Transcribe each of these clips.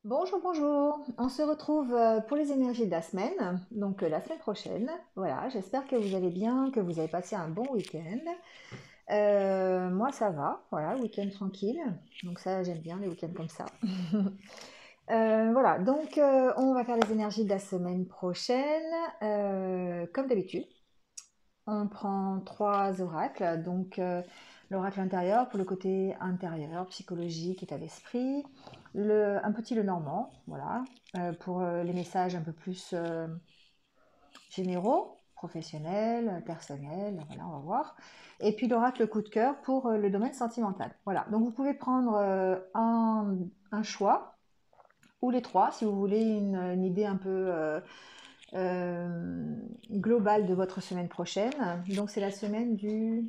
Bonjour, bonjour. On se retrouve pour les énergies de la semaine, donc la semaine prochaine. Voilà, j'espère que vous allez bien, que vous avez passé un bon week-end. Moi, ça va, voilà, week-end tranquille. Donc ça, j'aime bien les week-ends comme ça. Voilà, donc on va faire les énergies de la semaine prochaine, comme d'habitude. On prend trois oracles, donc l'oracle intérieur pour le côté intérieur, psychologique, état d'esprit, un petit le normand, voilà, pour les messages un peu plus généraux, professionnels, personnels, voilà, on va voir. Et puis l'oracle coup de cœur pour le domaine sentimental. Voilà, donc vous pouvez prendre un choix, ou les trois, si vous voulez une idée un peu globale de votre semaine prochaine. Donc c'est la semaine du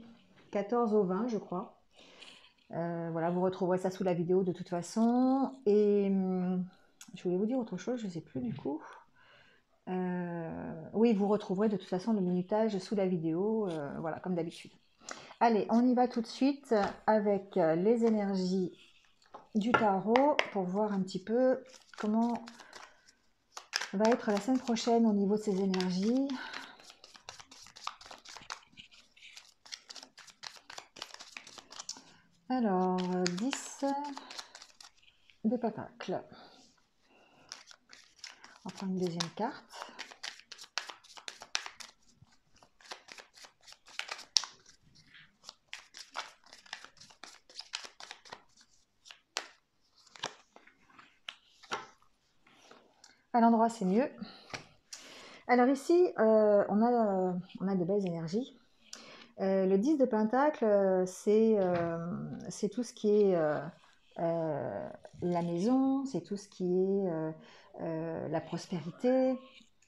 14 au 20, je crois. Voilà, vous retrouverez ça sous la vidéo de toute façon. Et je voulais vous dire autre chose, je ne sais plus du coup. Oui, vous retrouverez de toute façon le minutage sous la vidéo, voilà, comme d'habitude. Allez, on y va tout de suite avec les énergies du tarot pour voir un petit peu comment va être la semaine prochaine au niveau de ces énergies. Alors, 10 de pentacles. On prend une deuxième carte. À l'endroit, c'est mieux. Alors ici, on a de belles énergies. Le 10 de pentacle, c'est tout ce qui est la maison, c'est tout ce qui est la prospérité.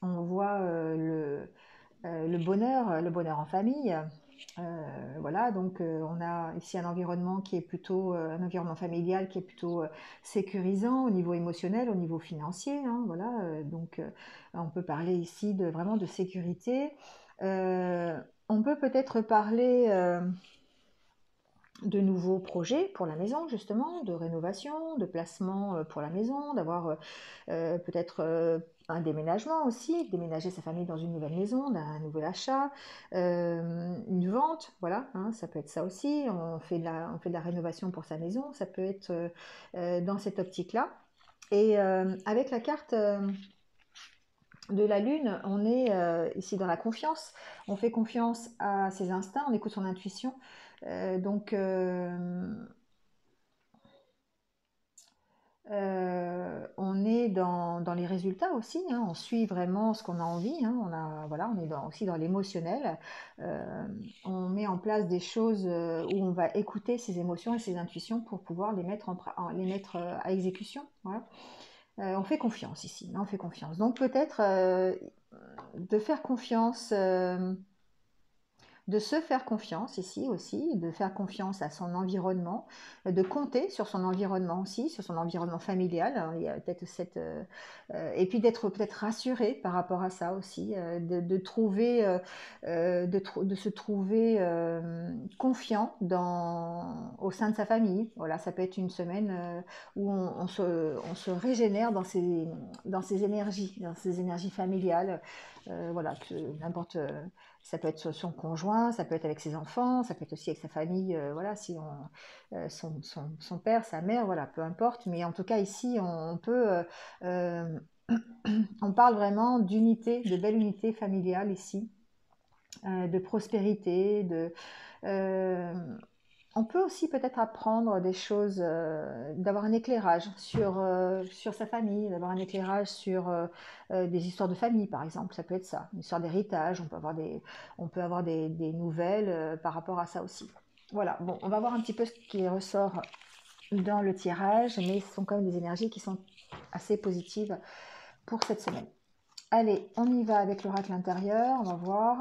On voit le bonheur en famille. Voilà, donc on a ici un environnement qui est plutôt un environnement familial qui est plutôt sécurisant au niveau émotionnel, au niveau financier. Hein, voilà, donc on peut parler ici de vraiment de sécurité. On peut peut-être parler de nouveaux projets pour la maison, justement, de rénovation, de placement pour la maison, d'avoir peut-être un déménagement aussi, déménager sa famille dans une nouvelle maison, d'un nouvel achat, une vente, voilà, hein, ça peut être ça aussi. On fait de la rénovation pour sa maison, ça peut être dans cette optique-là. Et avec la carte de la lune, on est ici dans la confiance, on fait confiance à ses instincts, on écoute son intuition. Donc, on est dans les résultats aussi, hein, on suit vraiment ce qu'on a envie, hein, voilà, on est aussi dans l'émotionnel. Euh, on met en place des choses où on va écouter ses émotions et ses intuitions pour pouvoir les mettre à exécution. Voilà. On fait confiance ici, hein, on fait confiance. Donc peut-être de faire confiance. De se faire confiance ici aussi, de faire confiance à son environnement, de compter sur son environnement aussi, sur son environnement familial. Alors, il y a peut-être et puis d'être peut-être rassuré par rapport à ça aussi, de trouver, de se trouver confiant au sein de sa famille. Voilà, ça peut être une semaine où on se régénère dans ses énergies familiales. Voilà, que n'importe ça peut être son conjoint, ça peut être avec ses enfants, ça peut être aussi avec sa famille, voilà, si son père, sa mère, voilà, peu importe. Mais en tout cas, ici, on peut, euh, on parle vraiment d'unité, de belle unité familiale ici, de prospérité, euh, on peut aussi peut-être apprendre des choses, d'avoir un éclairage sur sa famille, d'avoir un éclairage sur des histoires de famille, par exemple. Ça peut être ça, une histoire d'héritage. On peut avoir des nouvelles par rapport à ça aussi. Voilà, bon, on va voir un petit peu ce qui ressort dans le tirage, mais ce sont quand même des énergies qui sont assez positives pour cette semaine. Allez, on y va avec l'oracle intérieur, on va voir.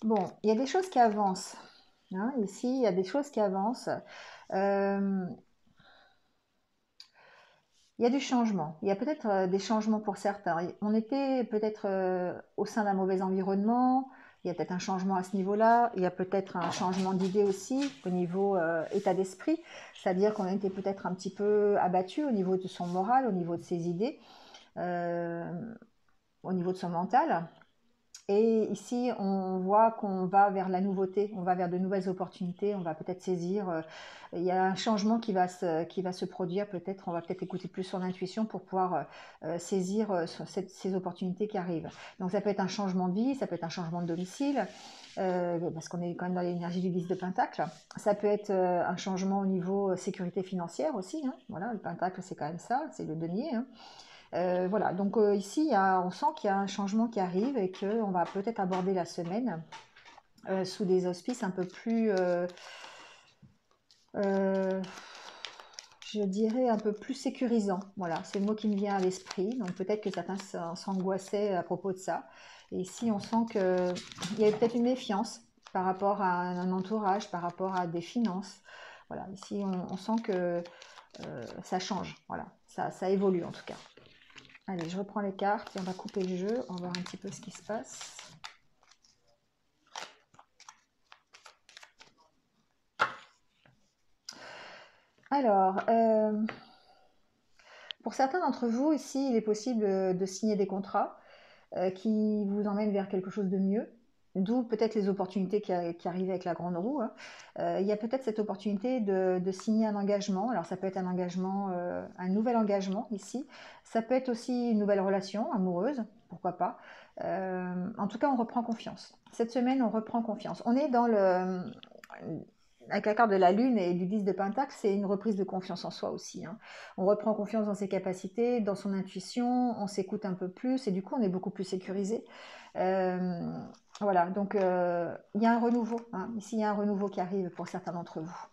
Bon, il y a des choses qui avancent. Hein, ici, il y a des choses qui avancent. Euh, Il y a du changement. Il y a peut-être des changements pour certains. On était peut-être au sein d'un mauvais environnement. Il y a peut-être un changement à ce niveau-là. Il y a peut-être un changement d'idée aussi au niveau état d'esprit. C'est-à-dire qu'on était peut-être un petit peu abattu au niveau de son moral, au niveau de ses idées, euh, au niveau de son mental. Et ici, on voit qu'on va vers la nouveauté, on va vers de nouvelles opportunités, on va peut-être saisir. Il y a un changement qui va se produire, peut-être, on va peut-être écouter plus son intuition pour pouvoir saisir ces opportunités qui arrivent. Donc ça peut être un changement de vie, ça peut être un changement de domicile, parce qu'on est quand même dans l'énergie du 10 de Pentacle. Ça peut être un changement au niveau sécurité financière aussi. Hein. Voilà, le Pentacle, c'est quand même ça, c'est le denier. Hein. Voilà, donc ici, on sent qu'il y a un changement qui arrive et qu'on va peut-être aborder la semaine sous des auspices un peu plus, euh, je dirais, un peu plus sécurisants. Voilà, c'est le mot qui me vient à l'esprit. Donc peut-être que certains s'angoissaient à propos de ça. Et ici, on sent qu'il y a peut-être une méfiance par rapport à un entourage, par rapport à des finances. Voilà, ici, on sent que ça change. Voilà, ça évolue en tout cas. Allez, je reprends les cartes et on va couper le jeu. On va voir un petit peu ce qui se passe. Alors, pour certains d'entre vous, ici, il est possible de signer des contrats qui vous emmènent vers quelque chose de mieux. D'où peut-être les opportunités qui arrivent avec la grande roue. Hein. Il y a peut-être cette opportunité de signer un engagement. Alors ça peut être un engagement, un nouvel engagement ici. Ça peut être aussi une nouvelle relation amoureuse, pourquoi pas. En tout cas, on reprend confiance. Cette semaine, on reprend confiance. On est dans le... Avec la carte de la Lune et du 10 de Pentacle, c'est une reprise de confiance en soi aussi. Hein. On reprend confiance dans ses capacités, dans son intuition, on s'écoute un peu plus et du coup, on est beaucoup plus sécurisé. Euh, voilà, donc il y a un renouveau. Hein. Ici, il y a un renouveau qui arrive pour certains d'entre vous.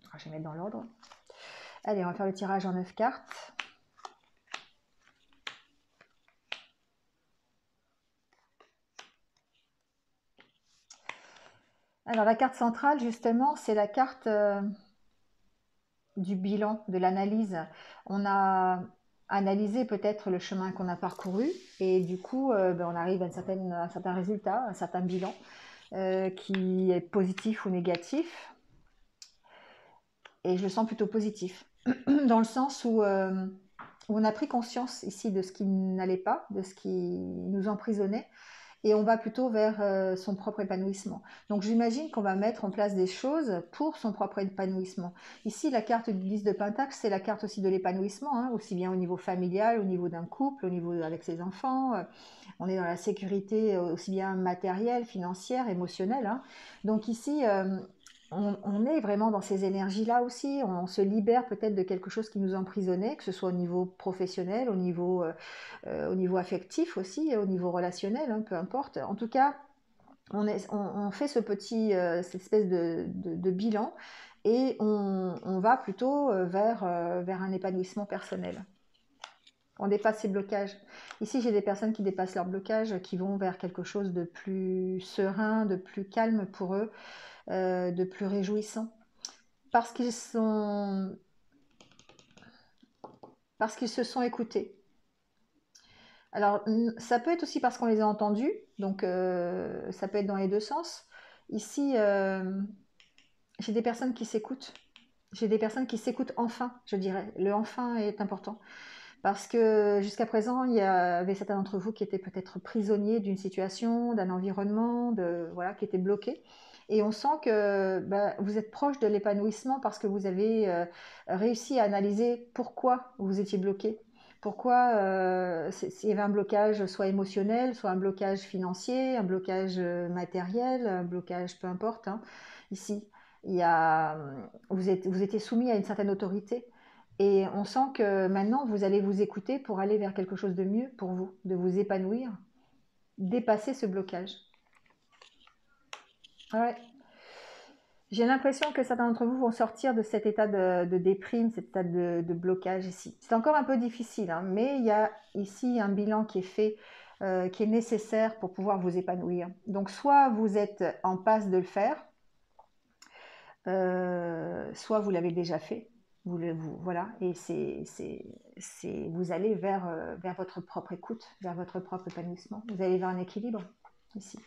Alors, je vais mettre dans l'ordre. Allez, on va faire le tirage en 9 cartes. Alors, la carte centrale, justement, c'est la carte du bilan, de l'analyse. On a analysé peut-être le chemin qu'on a parcouru et du coup, on arrive à un certain résultat, un certain bilan qui est positif ou négatif. Et je le sens plutôt positif, dans le sens où on a pris conscience ici de ce qui n'allait pas, de ce qui nous emprisonnait, et on va plutôt vers son propre épanouissement. Donc j'imagine qu'on va mettre en place des choses pour son propre épanouissement. Ici, la carte du 10 de Pentacle, c'est la carte aussi de l'épanouissement, hein, aussi bien au niveau familial, au niveau d'un couple, au niveau avec ses enfants. On est dans la sécurité aussi bien matérielle, financière, émotionnelle. Hein. Donc ici, on est vraiment dans ces énergies-là aussi. On se libère peut-être de quelque chose qui nous emprisonnait, que ce soit au niveau professionnel, au niveau affectif aussi, au niveau relationnel, hein, peu importe. En tout cas, on fait cette espèce de bilan et on va plutôt vers un épanouissement personnel. On dépasse ces blocages. Ici, j'ai des personnes qui dépassent leurs blocages, qui vont vers quelque chose de plus serein, de plus calme pour eux, de plus réjouissant. Parce qu'ils se sont écoutés. Alors, ça peut être aussi parce qu'on les a entendus, donc ça peut être dans les deux sens. Ici, j'ai des personnes qui s'écoutent. J'ai des personnes qui s'écoutent enfin, je dirais. Le enfin est important. Parce que jusqu'à présent, il y avait certains d'entre vous qui étaient peut-être prisonniers d'une situation, d'un environnement, voilà, qui étaient bloqués. Et on sent que vous êtes proche de l'épanouissement parce que vous avez réussi à analyser pourquoi vous étiez bloqué. Pourquoi s'il y avait un blocage soit émotionnel, soit un blocage financier, un blocage matériel, un blocage peu importe. Hein. Ici, vous étiez soumis à une certaine autorité. Et on sent que maintenant, vous allez vous écouter pour aller vers quelque chose de mieux pour vous, de vous épanouir, dépasser ce blocage. Ouais. J'ai l'impression que certains d'entre vous vont sortir de cet état de déprime, cet état de blocage ici. C'est encore un peu difficile, hein, mais il y a ici un bilan qui est fait, qui est nécessaire pour pouvoir vous épanouir. Donc soit vous êtes en passe de le faire, soit vous l'avez déjà fait. Voilà, et vous allez vers votre propre écoute, vers votre propre épanouissement. Vous allez vers un équilibre ici.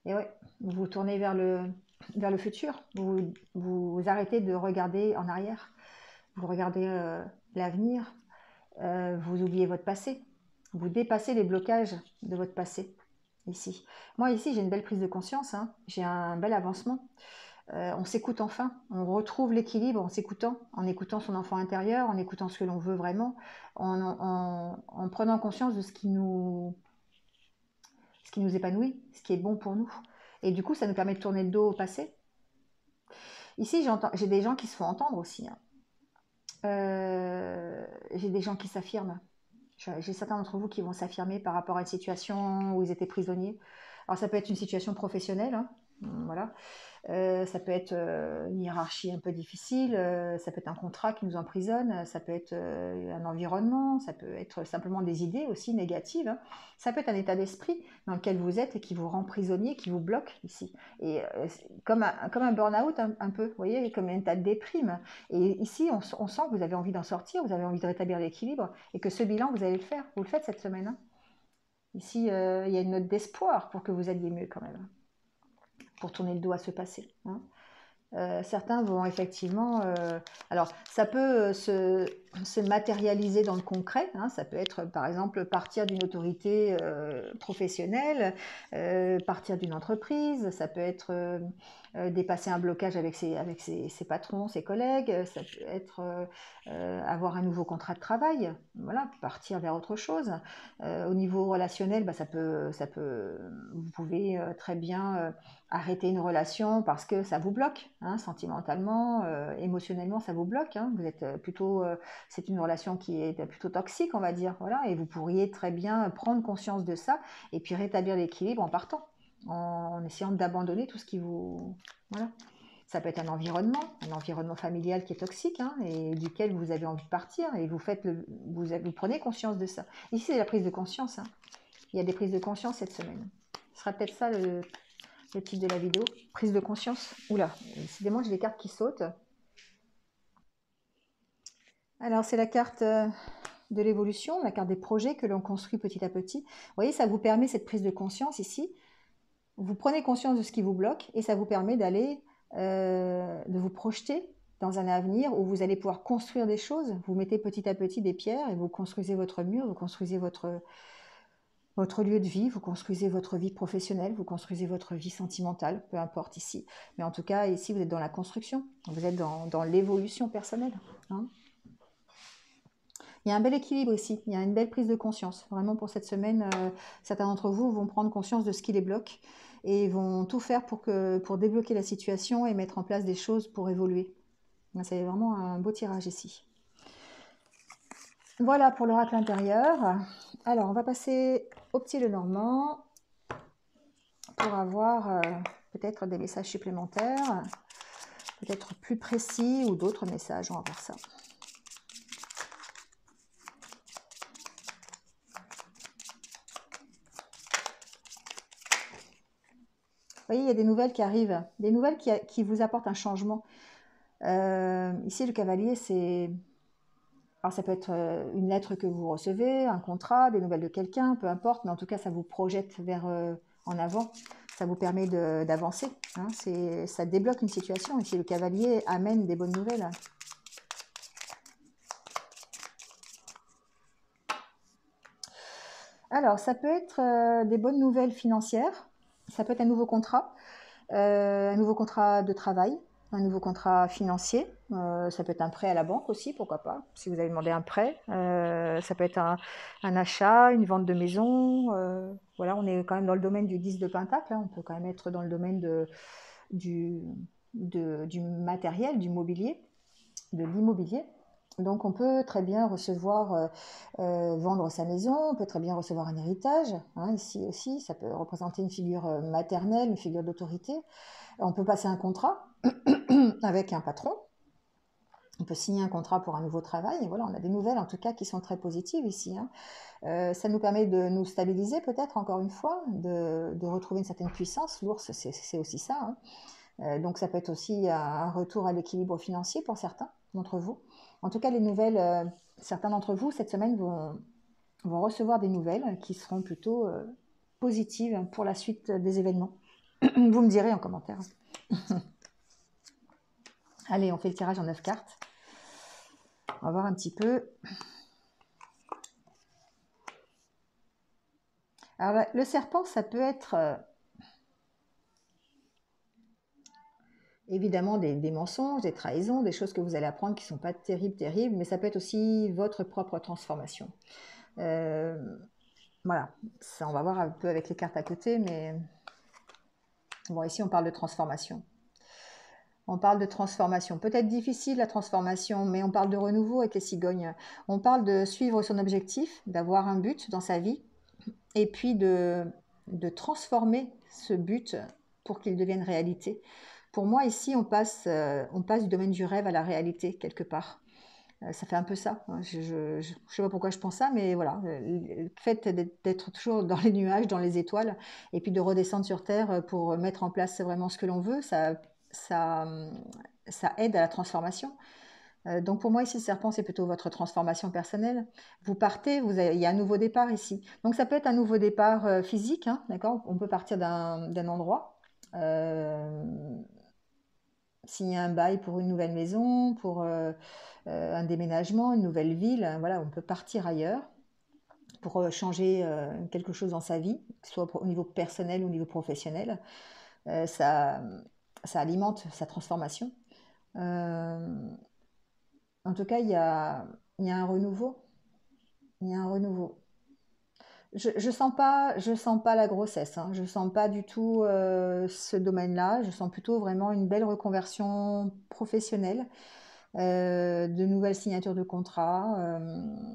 Et ouais, vous vous tournez vers le futur. Vous arrêtez de regarder en arrière. Vous regardez l'avenir. Vous oubliez votre passé. Vous dépassez les blocages de votre passé ici. Moi ici j'ai une belle prise de conscience, hein. J'ai un bel avancement. On s'écoute enfin, on retrouve l'équilibre en s'écoutant, en écoutant son enfant intérieur, en écoutant ce que l'on veut vraiment, en prenant conscience de ce qui nous épanouit, ce qui est bon pour nous. Et du coup, ça nous permet de tourner le dos au passé. Ici, j'ai des gens qui se font entendre aussi, hein. J'ai des gens qui s'affirment. J'ai certains d'entre vous qui vont s'affirmer par rapport à une situation où ils étaient prisonniers. Alors ça peut être une situation professionnelle, hein, voilà. Ça peut être une hiérarchie un peu difficile, ça peut être un contrat qui nous emprisonne, ça peut être un environnement, ça peut être simplement des idées aussi négatives, hein. Ça peut être un état d'esprit dans lequel vous êtes et qui vous rend prisonnier, qui vous bloque ici. Et comme un burn-out un peu, vous voyez, comme un état de déprime. Et ici, on sent que vous avez envie d'en sortir, vous avez envie de rétablir l'équilibre et que ce bilan, vous allez le faire. Vous le faites cette semaine, hein. Ici, il y a une note d'espoir pour que vous alliez mieux quand même, pour tourner le dos à ce passé, hein. Certains vont effectivement... alors, ça peut se matérialiser dans le concret, hein. Ça peut être, par exemple, partir d'une autorité professionnelle, partir d'une entreprise, ça peut être dépasser un blocage avec ses patrons, ses collègues, ça peut être avoir un nouveau contrat de travail, voilà, partir vers autre chose. Au niveau relationnel, bah, vous pouvez très bien arrêter une relation parce que ça vous bloque, hein, sentimentalement, émotionnellement, ça vous bloque, hein. Vous êtes c'est une relation qui est plutôt toxique, on va dire, voilà, et vous pourriez très bien prendre conscience de ça et puis rétablir l'équilibre en partant, en essayant d'abandonner tout ce qui vous... Voilà. Ça peut être un environnement familial qui est toxique, hein, et duquel vous avez envie de partir, et vous prenez conscience de ça. Ici, c'est la prise de conscience, hein. Il y a des prises de conscience cette semaine. Ce sera peut-être ça le titre de la vidéo. Prise de conscience. Oula, décidément, j'ai des cartes qui sautent. Alors, c'est la carte de l'évolution, la carte des projets que l'on construit petit à petit. Vous voyez, ça vous permet cette prise de conscience ici. Vous prenez conscience de ce qui vous bloque et ça vous permet d'aller, de vous projeter dans un avenir où vous allez pouvoir construire des choses. Vous mettez petit à petit des pierres et vous construisez votre mur, vous construisez votre lieu de vie, vous construisez votre vie professionnelle, vous construisez votre vie sentimentale, peu importe ici. Mais en tout cas, ici, vous êtes dans la construction, vous êtes dans l'évolution personnelle, hein. Il y a un bel équilibre ici, il y a une belle prise de conscience. Vraiment pour cette semaine, certains d'entre vous vont prendre conscience de ce qui les bloque et vont tout faire pour débloquer la situation et mettre en place des choses pour évoluer. C'est vraiment un beau tirage ici. Voilà pour l'oracle intérieur. Alors, on va passer au petit Lenormand pour avoir peut-être des messages supplémentaires, peut-être plus précis ou d'autres messages. On va voir ça. Vous voyez, il y a des nouvelles qui arrivent, des nouvelles qui vous apportent un changement. Ici, le cavalier, c'est... Alors, ça peut être une lettre que vous recevez, un contrat, des nouvelles de quelqu'un, peu importe, mais en tout cas, ça vous projette vers en avant. Ça vous permet d'avancer, hein. Ça débloque une situation. Ici, le cavalier amène des bonnes nouvelles. Alors, ça peut être des bonnes nouvelles financières. Ça peut être un nouveau contrat de travail, un nouveau contrat financier. Ça peut être un prêt à la banque aussi, pourquoi pas, si vous avez demandé un prêt. Ça peut être un achat, une vente de maison. Voilà, on est quand même dans le domaine du 10 de Pentacle, hein. On peut quand même être dans le domaine du matériel, du mobilier, de l'immobilier. Donc on peut très bien recevoir, vendre sa maison, on peut très bien recevoir un héritage, hein, ici aussi, ça peut représenter une figure maternelle, une figure d'autorité. On peut passer un contrat avec un patron, on peut signer un contrat pour un nouveau travail, et voilà, on a des nouvelles en tout cas qui sont très positives ici, hein. Ça nous permet de nous stabiliser peut-être encore une fois, de retrouver une certaine puissance. L'ours, c'est aussi ça, hein. Donc ça peut être aussi un retour à l'équilibre financier pour certains d'entre vous. En tout cas, les nouvelles, certains d'entre vous, cette semaine, vont recevoir des nouvelles qui seront plutôt positives pour la suite des événements. Vous me direz en commentaire. Allez, on fait le tirage en 9 cartes. On va voir un petit peu. Alors, le serpent, ça peut être évidemment des mensonges, des trahisons, des choses que vous allez apprendre qui ne sont pas terribles, mais ça peut être aussi votre propre transformation. Voilà, ça, on va voir un peu avec les cartes à côté, mais bon, ici on parle de transformation. On parle de transformation. Peut-être difficile la transformation, mais on parle de renouveau avec les cigognes. On parle de suivre son objectif, d'avoir un but dans sa vie, et puis de transformer ce but pour qu'il devienne réalité. Pour moi, ici, on passe du domaine du rêve à la réalité, quelque part. Ça fait un peu ça. Je ne sais pas pourquoi je pense ça, mais voilà. Le fait d'être toujours dans les nuages, dans les étoiles, et puis de redescendre sur Terre pour mettre en place vraiment ce que l'on veut, ça, ça aide à la transformation. Donc pour moi ici le serpent c'est plutôt votre transformation personnelle. Vous partez, il y a un nouveau départ ici. Donc ça peut être un nouveau départ physique, hein, d'accord. On peut partir d'un endroit, signer un bail pour une nouvelle maison, pour un déménagement, une nouvelle ville. Voilà, on peut partir ailleurs pour changer quelque chose dans sa vie, soit au niveau personnel ou au niveau professionnel. Ça alimente sa transformation. En tout cas, il y a un renouveau. Il y a un renouveau. Je sens pas la grossesse, hein. Je sens pas du tout ce domaine-là. Je sens plutôt vraiment une belle reconversion professionnelle, de nouvelles signatures de contrats,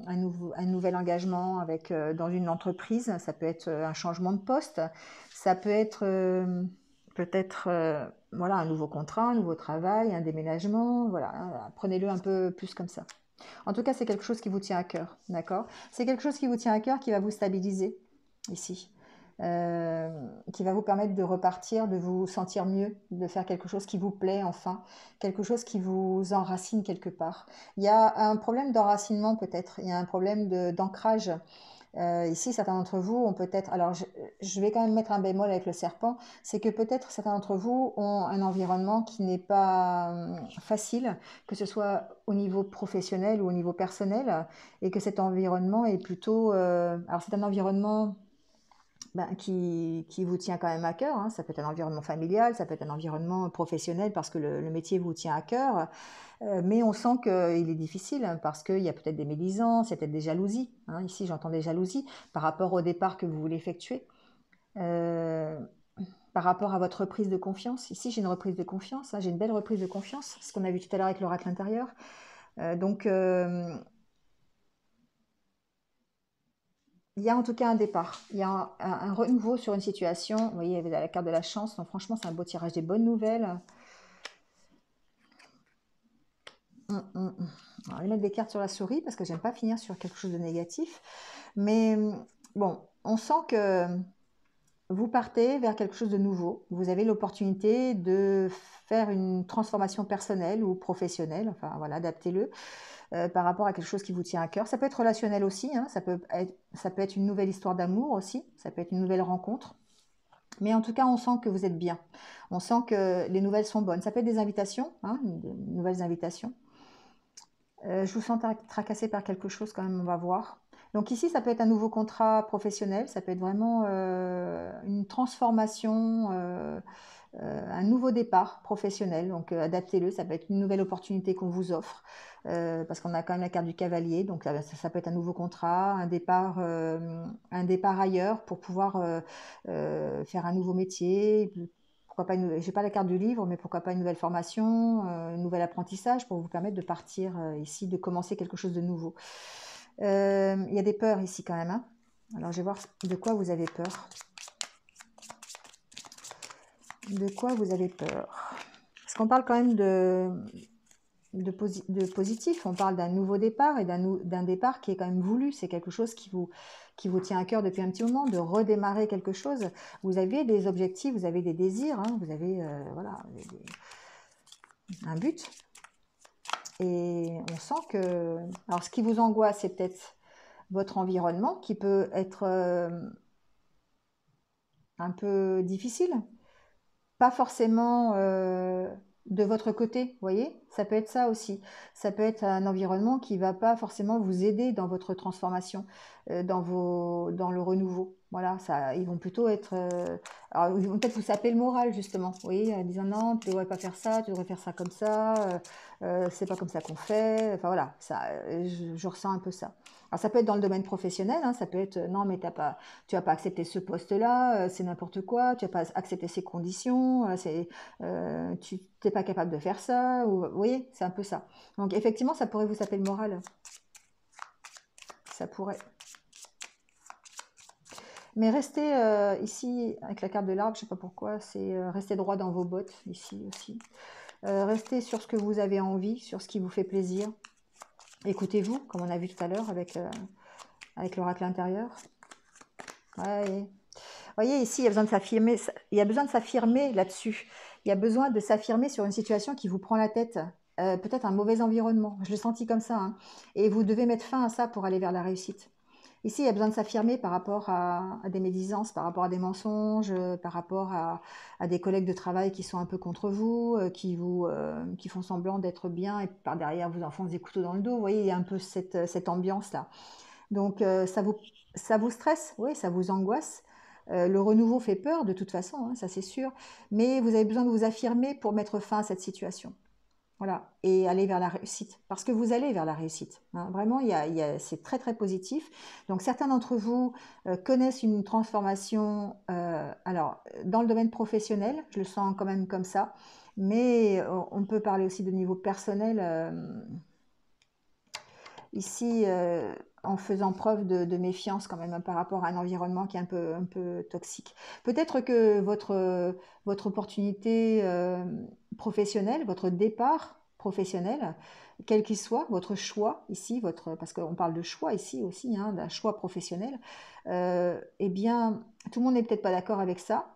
un nouvel engagement avec, dans une entreprise. Ça peut être un changement de poste. Ça peut être peut-être voilà, un nouveau contrat, un nouveau travail, un déménagement. Voilà, prenez-le un peu plus comme ça. En tout cas, c'est quelque chose qui vous tient à cœur, d'accord? C'est quelque chose qui vous tient à cœur, qui va vous stabiliser ici, qui va vous permettre de repartir, de vous sentir mieux, de faire quelque chose qui vous plaît enfin, quelque chose qui vous enracine quelque part. Il y a un problème d'enracinement peut-être, il y a un problème d'ancrage. Ici, certains d'entre vous ont peut-être, alors je vais quand même mettre un bémol avec le serpent, c'est que peut-être certains d'entre vous ont un environnement qui n'est pas facile, que ce soit au niveau professionnel ou au niveau personnel, et que cet environnement est plutôt, alors c'est un environnement qui vous tient quand même à cœur, hein. Ça peut être un environnement familial, ça peut être un environnement professionnel parce que le métier vous tient à cœur. Mais on sent qu'il est difficile parce qu'il y a peut-être des médisances, il y a peut-être des jalousies, hein. Ici, j'entends des jalousies par rapport au départ que vous voulez effectuer. Par rapport à votre reprise de confiance. Ici, j'ai une reprise de confiance, hein, j'ai une belle reprise de confiance, ce qu'on a vu tout à l'heure avec l'oracle intérieur. Donc, il y a en tout cas un départ, il y a un renouveau sur une situation. Vous voyez, vous avez la carte de la chance, donc franchement, c'est un beau tirage, des bonnes nouvelles. Alors, je vais mettre des cartes sur la souris parce que j'aime pas finir sur quelque chose de négatif. Mais bon, on sent que vous partez vers quelque chose de nouveau. Vous avez l'opportunité de faire une transformation personnelle ou professionnelle. Enfin voilà, adaptez-le par rapport à quelque chose qui vous tient à cœur. Ça peut être relationnel aussi, hein. Ça peut être une nouvelle histoire d'amour aussi. Ça peut être une nouvelle rencontre. Mais en tout cas, on sent que vous êtes bien. On sent que les nouvelles sont bonnes. Ça peut être des invitations, hein, des nouvelles invitations. Je vous sens tracassé par quelque chose quand même, on va voir. Donc ici, ça peut être un nouveau contrat professionnel, ça peut être vraiment une transformation, un nouveau départ professionnel. Donc adaptez-le, ça peut être une nouvelle opportunité qu'on vous offre, parce qu'on a quand même la carte du cavalier. Donc ça peut être un nouveau contrat, un départ ailleurs pour pouvoir faire un nouveau métier. Pourquoi pas j'ai pas la carte du livre, mais pourquoi pas une nouvelle formation, un nouvel apprentissage pour vous permettre de partir ici, de commencer quelque chose de nouveau. Il y a des peurs ici quand même, hein. Alors je vais voir de quoi vous avez peur. De quoi vous avez peur? Parce qu'on parle quand même de positif, on parle d'un nouveau départ et d'un départ qui est quand même voulu. C'est quelque chose qui vous tient à cœur depuis un petit moment, de redémarrer quelque chose. Vous avez des objectifs, vous avez des désirs, hein, vous avez voilà, un but. Et on sent que... Alors, ce qui vous angoisse, c'est peut-être votre environnement qui peut être un peu difficile. Pas forcément de votre côté, vous voyez? Ça peut être ça aussi. Ça peut être un environnement qui va pas forcément vous aider dans votre transformation, dans le renouveau. Voilà, ça, ils vont plutôt être... alors, ils vont peut-être vous saper le moral, justement, vous voyez, en disant non, tu devrais pas faire ça, tu devrais faire ça comme ça, c'est pas comme ça qu'on fait. Enfin voilà, ça, je ressens un peu ça. Alors ça peut être dans le domaine professionnel, hein, ça peut être non, mais tu n'as pas accepté ce poste-là, c'est n'importe quoi, tu n'as pas accepté ces conditions, tu n'es pas capable de faire ça, ou, vous voyez, c'est un peu ça. Donc effectivement, ça pourrait vous saper le moral. Ça pourrait. Mais restez ici, avec la carte de l'arbre, je ne sais pas pourquoi, c'est rester droit dans vos bottes, ici aussi. Restez sur ce que vous avez envie, sur ce qui vous fait plaisir. Écoutez-vous, comme on a vu tout à l'heure avec l'oracle intérieur. Ouais. Vous voyez, ici, il y a besoin de s'affirmer. Il y a besoin de s'affirmer là-dessus. Il y a besoin de s'affirmer sur une situation qui vous prend la tête. Peut-être un mauvais environnement. Je l'ai senti comme ça, hein. Et vous devez mettre fin à ça pour aller vers la réussite. Ici, il y a besoin de s'affirmer par rapport à des médisances, par rapport à des mensonges, par rapport à des collègues de travail qui sont un peu contre vous, qui font semblant d'être bien et par derrière vous enfoncent des couteaux dans le dos. Vous voyez, il y a un peu cette ambiance-là. Donc ça vous stresse, oui, ça vous angoisse. Le renouveau fait peur de toute façon, hein, ça c'est sûr. Mais vous avez besoin de vous affirmer pour mettre fin à cette situation. Voilà, et aller vers la réussite. Parce que vous allez vers la réussite, hein. Vraiment, c'est très très positif. Donc certains d'entre vous connaissent une transformation, alors dans le domaine professionnel, je le sens quand même comme ça, mais on peut parler aussi de niveau personnel. Ici, en faisant preuve de méfiance quand même par rapport à un environnement qui est un peu toxique. Peut-être que votre opportunité professionnelle, votre départ professionnel, quel qu'il soit, votre choix ici, parce qu'on parle de choix ici aussi, hein, d'un choix professionnel, eh bien, tout le monde n'est peut-être pas d'accord avec ça.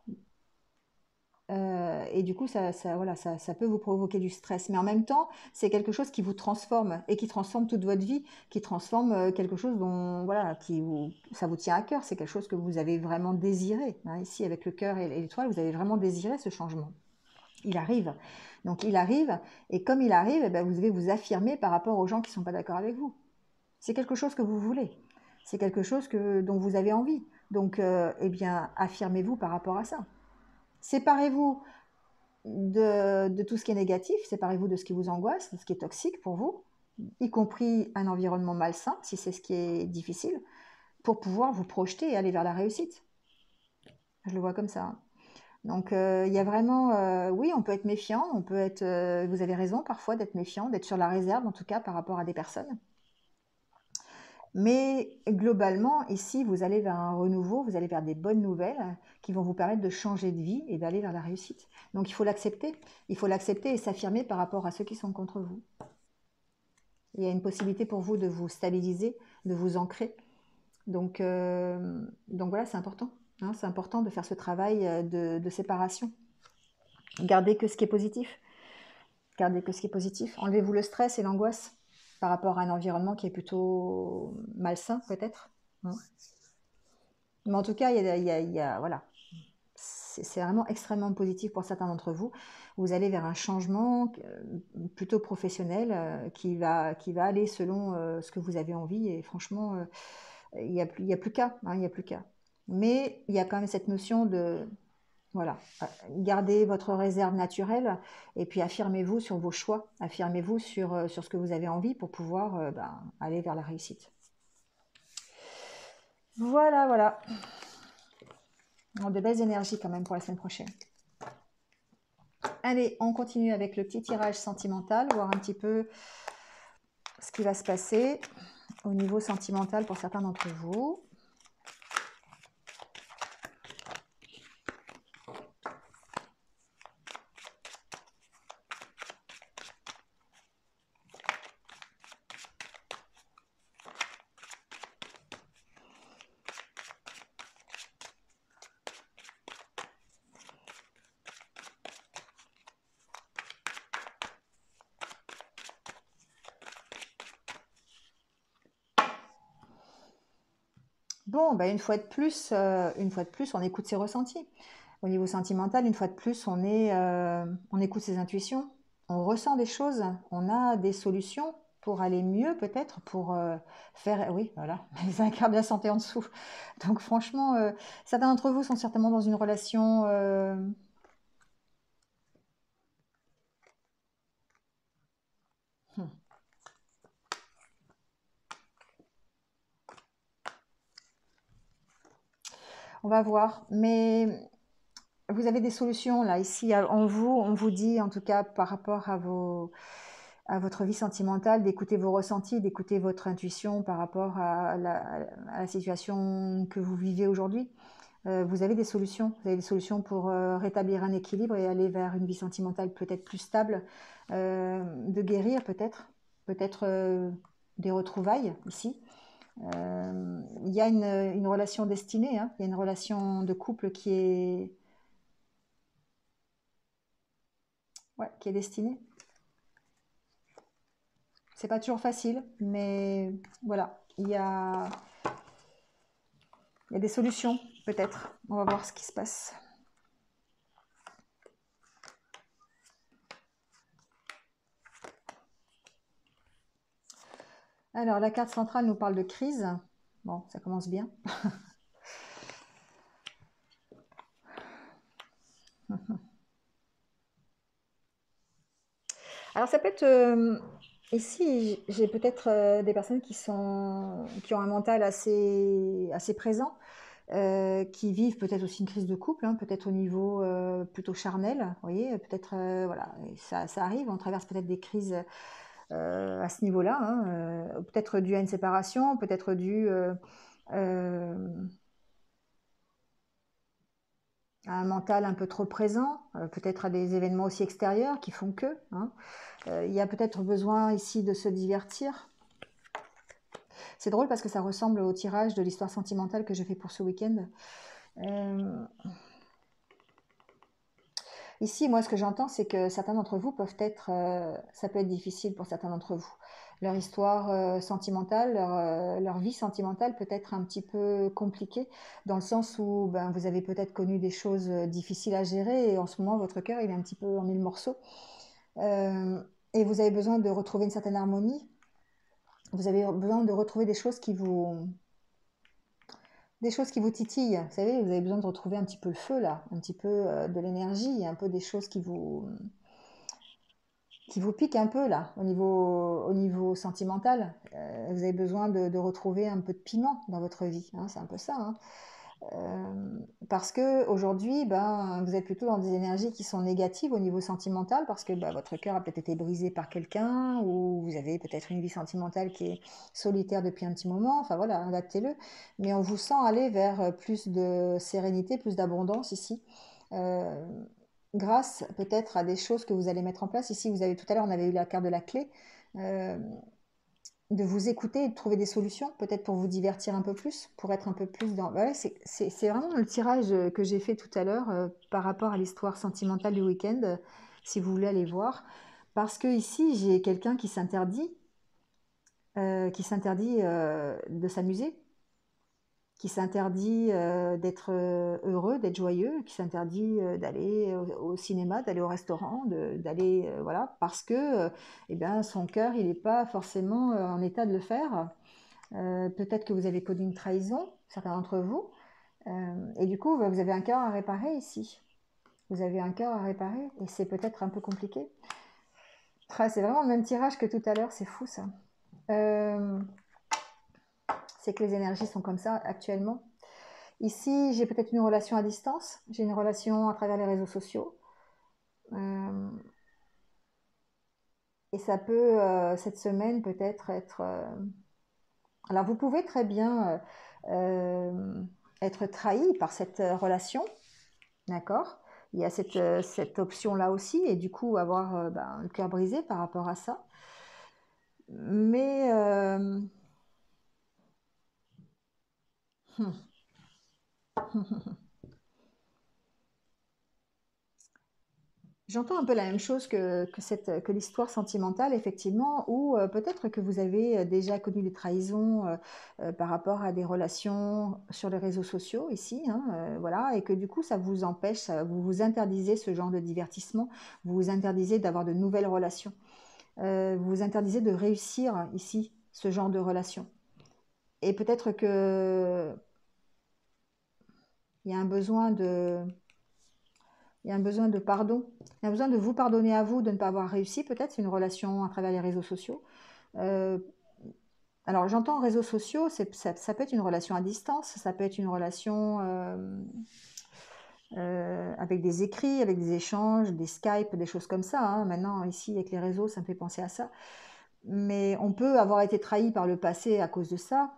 Et du coup, voilà, ça peut vous provoquer du stress. Mais en même temps, c'est quelque chose qui vous transforme et qui transforme toute votre vie, qui transforme quelque chose dont, voilà, ça vous tient à cœur. C'est quelque chose que vous avez vraiment désiré, hein. Ici, avec le cœur et l'étoile, vous avez vraiment désiré ce changement. Il arrive. Donc, il arrive. Et comme il arrive, eh ben, vous devez vous affirmer par rapport aux gens qui ne sont pas d'accord avec vous. C'est quelque chose que vous voulez. C'est quelque chose dont vous avez envie. Donc, eh bien, affirmez-vous par rapport à ça. Séparez-vous de tout ce qui est négatif, séparez-vous de ce qui vous angoisse, de ce qui est toxique pour vous, y compris un environnement malsain, si c'est ce qui est difficile, pour pouvoir vous projeter et aller vers la réussite. Je le vois comme ça, hein. Donc il y a vraiment, oui, on peut être méfiant, vous avez raison parfois d'être méfiant, d'être sur la réserve en tout cas par rapport à des personnes. Mais globalement, ici, vous allez vers un renouveau, vous allez vers des bonnes nouvelles qui vont vous permettre de changer de vie et d'aller vers la réussite. Donc il faut l'accepter. Il faut l'accepter et s'affirmer par rapport à ceux qui sont contre vous. Il y a une possibilité pour vous de vous stabiliser, de vous ancrer. Donc voilà, c'est important, hein. C'est important de faire ce travail de séparation. Gardez que ce qui est positif. Gardez que ce qui est positif. Enlevez-vous le stress et l'angoisse par rapport à un environnement qui est plutôt malsain, peut-être, hein. Mais en tout cas, voilà, c'est vraiment extrêmement positif pour certains d'entre vous. Vous allez vers un changement plutôt professionnel qui va aller selon ce que vous avez envie. Et franchement, il n'y a plus qu'à, hein, il n'y a plus qu'à. Mais il y a quand même cette notion de, voilà, gardez votre réserve naturelle et puis affirmez-vous sur vos choix, affirmez-vous sur ce que vous avez envie pour pouvoir aller vers la réussite. Voilà, voilà. De belles énergies quand même pour la semaine prochaine. Allez, on continue avec le petit tirage sentimental, voir un petit peu ce qui va se passer au niveau sentimental pour certains d'entre vous. Bon, bah, une fois de plus, on écoute ses ressentis. Au niveau sentimental, une fois de plus, on écoute ses intuitions, on ressent des choses, on a des solutions pour aller mieux peut-être, pour faire... Oui, voilà, les incarnes bien santé en dessous. Donc franchement, certains d'entre vous sont certainement dans une relation... hmm, on va voir, mais vous avez des solutions là, ici, en vous, on vous dit en tout cas par rapport à votre vie sentimentale, d'écouter vos ressentis, d'écouter votre intuition par rapport à la situation que vous vivez aujourd'hui. Vous avez des solutions. Vous avez des solutions pour rétablir un équilibre et aller vers une vie sentimentale peut-être plus stable, de guérir peut-être, peut-être des retrouvailles ici. Il y a une relation destinée, hein. Il y a une relation de couple ouais, qui est destinée. C'est pas toujours facile, mais voilà, il y a des solutions, peut-être. On va voir ce qui se passe. Alors, la carte centrale nous parle de crise. Bon, ça commence bien. Alors, ça peut être... ici, j'ai peut-être des personnes qui ont un mental assez présent, qui vivent peut-être aussi une crise de couple, hein, peut-être au niveau plutôt charnel, vous voyez, peut-être, voilà, ça arrive, on traverse peut-être des crises à ce niveau-là, hein, peut-être dû à une séparation, peut-être dû euh, à un mental un peu trop présent, peut-être à des événements aussi extérieurs qui font que, hein. Il y a peut-être besoin ici de se divertir. C'est drôle parce que ça ressemble au tirage de l'histoire sentimentale que j'ai fait pour ce week-end. Euh, Ici, moi, ce que j'entends, c'est que certains d'entre vous peuvent être, ça peut être difficile pour certains d'entre vous. Leur histoire sentimentale, leur vie sentimentale peut être un petit peu compliquée, dans le sens où ben, vous avez peut-être connu des choses difficiles à gérer et en ce moment, votre cœur, il est un petit peu en mille morceaux. Euh, et vous avez besoin de retrouver une certaine harmonie. Vous avez besoin de retrouver des choses qui vous titillent. Vous savez, vous avez besoin de retrouver un petit peu le feu là, un petit peu de l'énergie, un peu des choses qui vous piquent un peu là, au niveau sentimental. Vous avez besoin de retrouver un peu de piment dans votre vie, hein, c'est un peu ça, hein. Parce que aujourd'hui, ben, vous êtes plutôt dans des énergies qui sont négatives au niveau sentimental, parce que ben, votre cœur a peut-être été brisé par quelqu'un, ou vous avez peut-être une vie sentimentale qui est solitaire depuis un petit moment. Enfin voilà, adaptez-le. Mais on vous sent aller vers plus de sérénité, plus d'abondance ici. Euh, Grâce peut-être à des choses que vous allez mettre en place. Ici, vous avez tout à l'heure, on avait eu la carte de la clé. Euh, de vous écouter et de trouver des solutions, peut-être pour vous divertir un peu plus, pour être un peu plus dans... Ouais, c'est vraiment le tirage que j'ai fait tout à l'heure par rapport à l'histoire sentimentale du week-end, si vous voulez aller voir. Parce que ici, j'ai quelqu'un qui s'interdit de s'amuser, qui s'interdit d'être heureux, d'être joyeux, qui s'interdit d'aller au cinéma, d'aller au restaurant, d'aller voilà, parce que eh bien, son cœur, il n'est pas forcément en état de le faire. Peut-être que vous avez connu une trahison, certains d'entre vous, et du coup, vous avez un cœur à réparer ici. Vous avez un cœur à réparer, et c'est peut-être un peu compliqué. C'est vraiment le même tirage que tout à l'heure, c'est fou ça. Euh, c'est que les énergies sont comme ça actuellement. Ici, j'ai peut-être une relation à distance, j'ai une relation à travers les réseaux sociaux. Euh, et ça peut, cette semaine, peut-être être... Alors, vous pouvez très bien être trahi par cette relation, d'accord? Il y a cette option-là aussi, et du coup, avoir ben, le cœur brisé par rapport à ça. Mais J'entends un peu la même chose que l'histoire sentimentale, effectivement, ou peut-être que vous avez déjà connu des trahisons par rapport à des relations sur les réseaux sociaux ici, hein, voilà, et que du coup ça vous empêche, vous vous interdisez ce genre de divertissement, vous vous interdisez d'avoir de nouvelles relations, vous vous interdisez de réussir ici ce genre de relation. Et peut-être que il y a un besoin de, il y a un besoin de pardon. Il y a un besoin de vous pardonner à vous de ne pas avoir réussi, peut-être, une relation à travers les réseaux sociaux. Euh, alors, j'entends réseaux sociaux, ça peut être une relation à distance, ça peut être une relation avec des écrits, avec des échanges, des Skype, des choses comme ça, hein. Maintenant, ici, avec les réseaux, ça me fait penser à ça. Mais on peut avoir été trahi par le passé à cause de ça.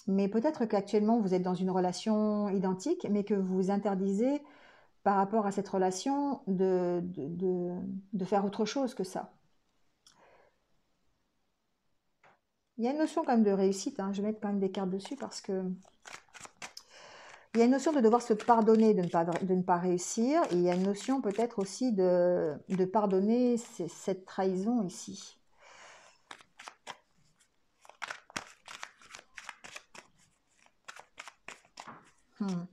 Mais peut-être qu'actuellement, vous êtes dans une relation identique, mais que vous vous interdisez par rapport à cette relation de faire autre chose que ça. Il y a une notion quand même de réussite, hein. Je vais mettre quand même des cartes dessus parce que il y a une notion de devoir se pardonner de ne pas réussir, et il y a une notion peut-être aussi de pardonner cette trahison ici. Hmm.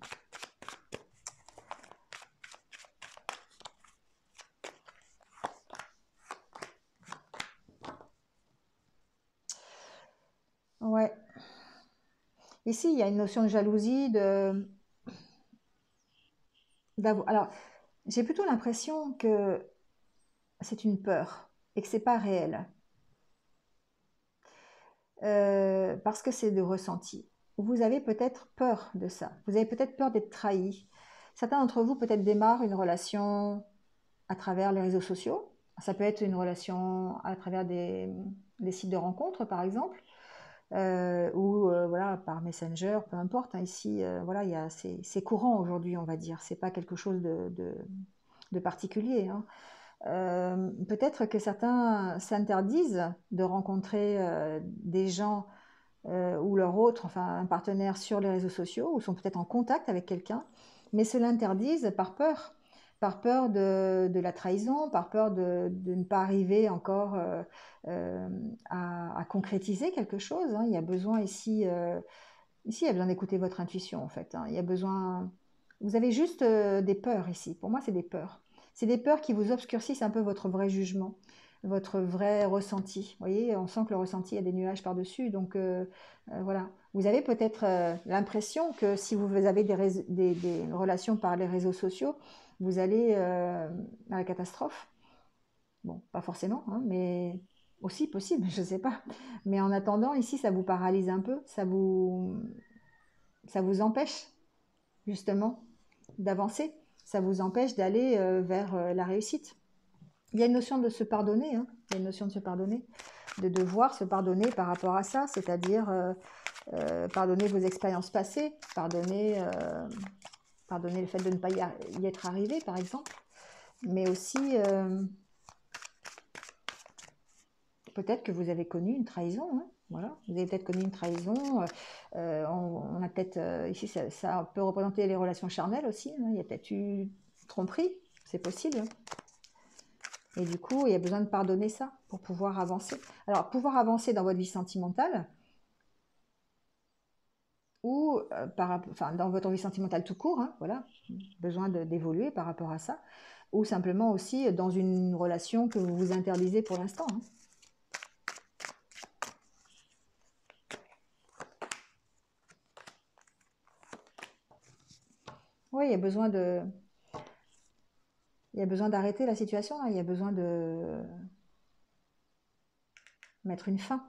Ouais. Ici, il y a une notion de jalousie, alors, j'ai plutôt l'impression que c'est une peur et que c'est pas réel. Parce que c'est de ressenti. Vous avez peut-être peur de ça. Vous avez peut-être peur d'être trahi. Certains d'entre vous peut-être démarrent une relation à travers les réseaux sociaux. Ça peut être une relation à travers des sites de rencontres, par exemple, ou voilà, par Messenger, peu importe, hein. Ici, voilà, c'est courant aujourd'hui, on va dire. C'est pas quelque chose de particulier, hein. Peut-être que certains s'interdisent de rencontrer des gens ou leur autre, enfin un partenaire sur les réseaux sociaux, ou sont peut-être en contact avec quelqu'un, mais se l'interdisent par peur de la trahison, par peur de ne pas arriver encore à concrétiser quelque chose, hein. Il y a besoin ici, ici il y a besoin d'écouter votre intuition en fait, hein. Il y a besoin, vous avez juste des peurs ici. Pour moi, c'est des peurs. C'est des peurs qui vous obscurcissent un peu votre vrai jugement, votre vrai ressenti. Vous voyez, on sent que le ressenti, il y a des nuages par-dessus. Donc voilà. Vous avez peut-être l'impression que si vous avez des relations par les réseaux sociaux, vous allez à la catastrophe. Bon, pas forcément, hein, mais aussi possible, je ne sais pas. Mais en attendant, ici, ça vous paralyse un peu, ça vous empêche justement d'avancer, ça vous empêche d'aller vers la réussite. Il y a une notion de se pardonner, hein. Il y a une notion de se pardonner, de devoir se pardonner par rapport à ça, c'est-à-dire pardonner vos expériences passées, pardonner le fait de ne pas y être arrivé, par exemple, mais aussi peut-être que vous avez connu une trahison, hein. Voilà, vous avez peut-être connu une trahison. On a peut-être ici, ça peut représenter les relations charnelles aussi, hein. Il y a peut-être eu tromperie, c'est possible, hein. Et du coup, il y a besoin de pardonner ça pour pouvoir avancer. Alors, pouvoir avancer dans votre vie sentimentale ou enfin, dans votre vie sentimentale tout court, hein, voilà, besoin d'évoluer par rapport à ça, ou simplement aussi dans une relation que vous vous interdisez pour l'instant, hein. Oui, il y a besoin d'arrêter la situation, hein. Il y a besoin de mettre une fin.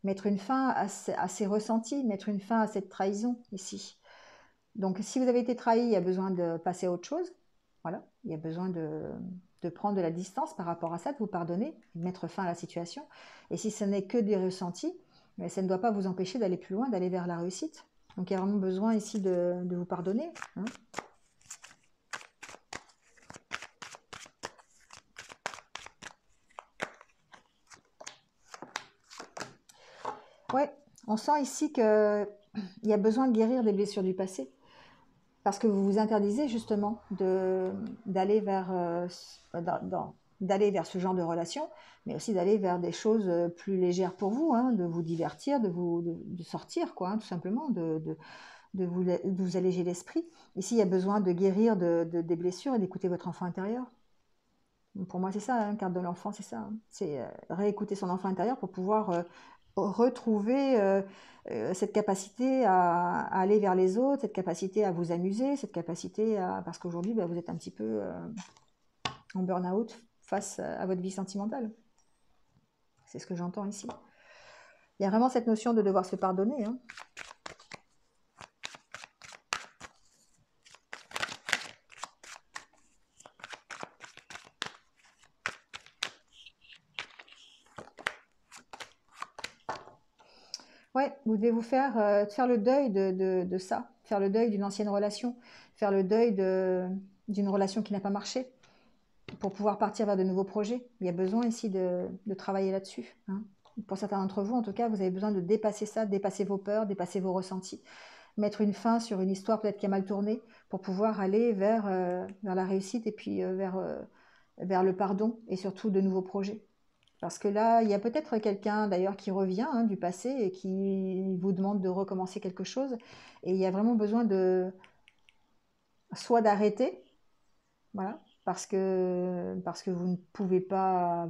Mettre une fin à ces ressentis, mettre une fin à cette trahison ici. Donc, si vous avez été trahi, il y a besoin de passer à autre chose. Voilà, il y a besoin de prendre de la distance par rapport à ça, de vous pardonner, de mettre fin à la situation. Et si ce n'est que des ressentis, mais ça ne doit pas vous empêcher d'aller plus loin, d'aller vers la réussite. Donc, il y a vraiment besoin ici de vous pardonner, hein. Ouais, on sent ici qu'il y a besoin de guérir des blessures du passé. parce que vous vous interdisez justement d'aller vers, d'aller vers ce genre de relation, mais aussi d'aller vers des choses plus légères pour vous, hein, de vous divertir, de sortir, quoi, hein, tout simplement, de vous alléger l'esprit. Ici, il y a besoin de guérir des blessures et d'écouter votre enfant intérieur. Pour moi, c'est ça, hein, carte de l'enfant, c'est ça, hein. C'est réécouter son enfant intérieur pour pouvoir retrouver cette capacité à aller vers les autres, cette capacité à vous amuser, cette capacité à... Parce qu'aujourd'hui, bah, vous êtes un petit peu en burn-out face à votre vie sentimentale. C'est ce que j'entends ici. Il y a vraiment cette notion de devoir se pardonner, hein. Ouais, vous devez vous faire le deuil de ça, faire le deuil d'une ancienne relation, faire le deuil d'une relation qui n'a pas marché pour pouvoir partir vers de nouveaux projets. Il y a besoin ici de travailler là-dessus, hein. Pour certains d'entre vous, en tout cas, vous avez besoin de dépasser ça, dépasser vos peurs, dépasser vos ressentis, mettre une fin sur une histoire peut-être qui a mal tourné pour pouvoir aller vers la réussite et puis vers le pardon et surtout de nouveaux projets. Parce que là, il y a peut-être quelqu'un d'ailleurs qui revient, hein, du passé et qui vous demande de recommencer quelque chose. Et il y a vraiment besoin soit d'arrêter, voilà, parce que vous ne pouvez pas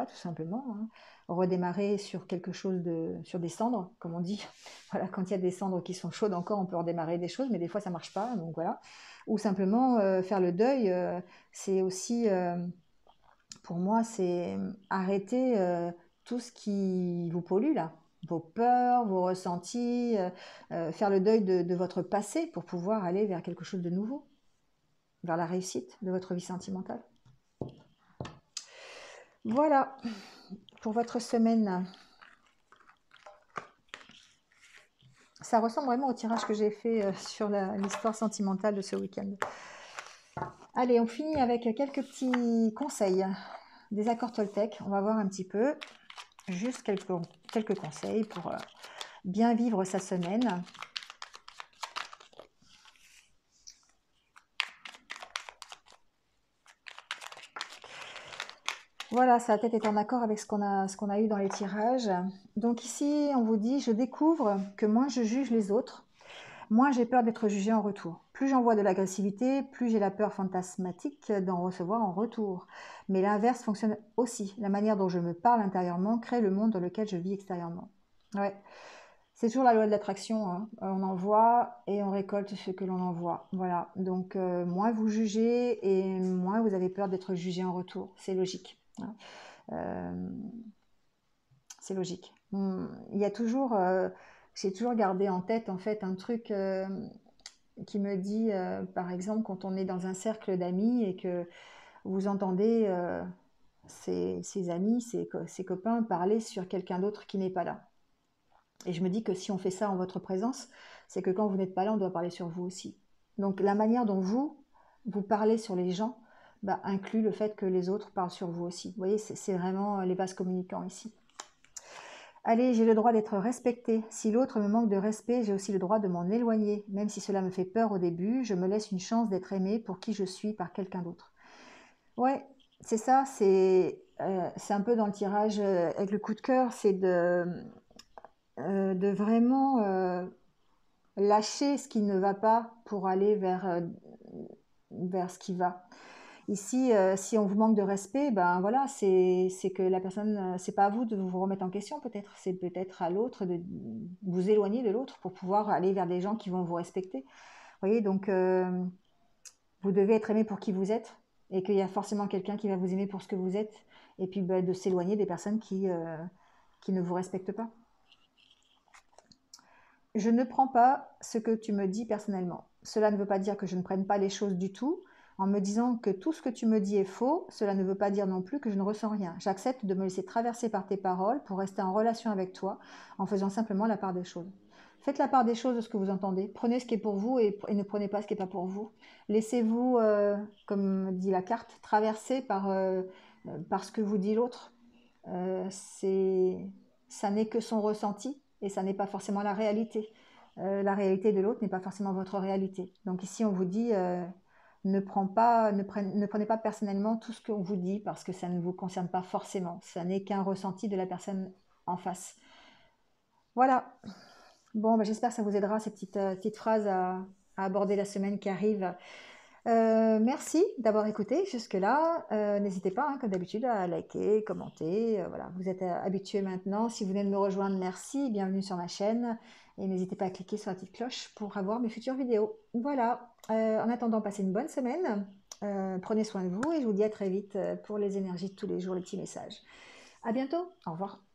tout simplement, hein, redémarrer sur quelque chose sur des cendres, comme on dit. Voilà, quand il y a des cendres qui sont chaudes encore, on peut redémarrer des choses, mais des fois ça marche pas, donc voilà. Ou simplement faire le deuil, c'est aussi pour moi, c'est arrêter tout ce qui vous pollue là, vos peurs, vos ressentis, faire le deuil de votre passé pour pouvoir aller vers quelque chose de nouveau, vers la réussite de votre vie sentimentale. Voilà pour votre semaine. Ça ressemble vraiment au tirage que j'ai fait sur l'histoire sentimentale de ce week-end. Allez, on finit avec quelques petits conseils des accords Toltec. On va voir un petit peu. Juste quelques conseils pour bien vivre sa semaine. Voilà, ça a peut-être été en accord avec ce qu'on a eu dans les tirages. Donc ici, on vous dit, je découvre que moins je juge les autres, moins j'ai peur d'être jugée en retour. Plus j'envoie de l'agressivité, plus j'ai la peur fantasmatique d'en recevoir en retour. Mais l'inverse fonctionne aussi. La manière dont je me parle intérieurement crée le monde dans lequel je vis extérieurement. Ouais. C'est toujours la loi de l'attraction, hein. On envoie et on récolte ce que l'on envoie. Voilà. Donc, moins vous jugez et moins vous avez peur d'être jugé en retour. C'est logique, hein. Euh, c'est logique. Il y a toujours, j'ai toujours gardé en tête en fait un truc qui me dit, par exemple, quand on est dans un cercle d'amis et que vous entendez ses amis, ses copains parler sur quelqu'un d'autre qui n'est pas là. Et je me dis que si on fait ça en votre présence, c'est que quand vous n'êtes pas là, on doit parler sur vous aussi. Donc la manière dont vous parlez sur les gens bah, inclut le fait que les autres parlent sur vous aussi. Vous voyez, c'est vraiment les vases communicants ici. Allez, j'ai le droit d'être respecté. Si l'autre me manque de respect, j'ai aussi le droit de m'en éloigner. Même si cela me fait peur au début, je me laisse une chance d'être aimé pour qui je suis par quelqu'un d'autre. Ouais, c'est ça, c'est un peu dans le tirage avec le coup de cœur, c'est de vraiment lâcher ce qui ne va pas pour aller vers ce qui va. Ici, si on vous manque de respect, ben voilà, c'est que la personne, c'est pas à vous de vous remettre en question peut-être, c'est peut-être à l'autre de vous éloigner de l'autre pour pouvoir aller vers des gens qui vont vous respecter. Vous voyez, donc vous devez être aimé pour qui vous êtes et qu'il y a forcément quelqu'un qui va vous aimer pour ce que vous êtes et puis ben, de s'éloigner des personnes qui ne vous respectent pas. Je ne prends pas ce que tu me dis personnellement. Cela ne veut pas dire que je ne prenne pas les choses du tout. En me disant que tout ce que tu me dis est faux, cela ne veut pas dire non plus que je ne ressens rien. J'accepte de me laisser traverser par tes paroles pour rester en relation avec toi en faisant simplement la part des choses. Faites la part des choses de ce que vous entendez. Prenez ce qui est pour vous et ne prenez pas ce qui n'est pas pour vous. Laissez-vous, comme dit la carte, traverser par ce que vous dit l'autre. Ça n'est que son ressenti et ça n'est pas forcément la réalité. la réalité de l'autre n'est pas forcément votre réalité. Donc ici, on vous dit, ne prenez pas personnellement tout ce qu'on vous dit parce que ça ne vous concerne pas forcément. Ça n'est qu'un ressenti de la personne en face. Voilà. Bon, bah, j'espère que ça vous aidera, ces petites phrases à aborder la semaine qui arrive. Merci d'avoir écouté jusque-là. N'hésitez pas, hein, comme d'habitude, à liker, commenter. Voilà, vous êtes habitués maintenant. Si vous venez de me rejoindre, merci. Bienvenue sur ma chaîne. Et n'hésitez pas à cliquer sur la petite cloche pour avoir mes futures vidéos. Voilà. En attendant, passez une bonne semaine. Prenez soin de vous et je vous dis à très vite pour les énergies de tous les jours, les petits messages. À bientôt. Au revoir.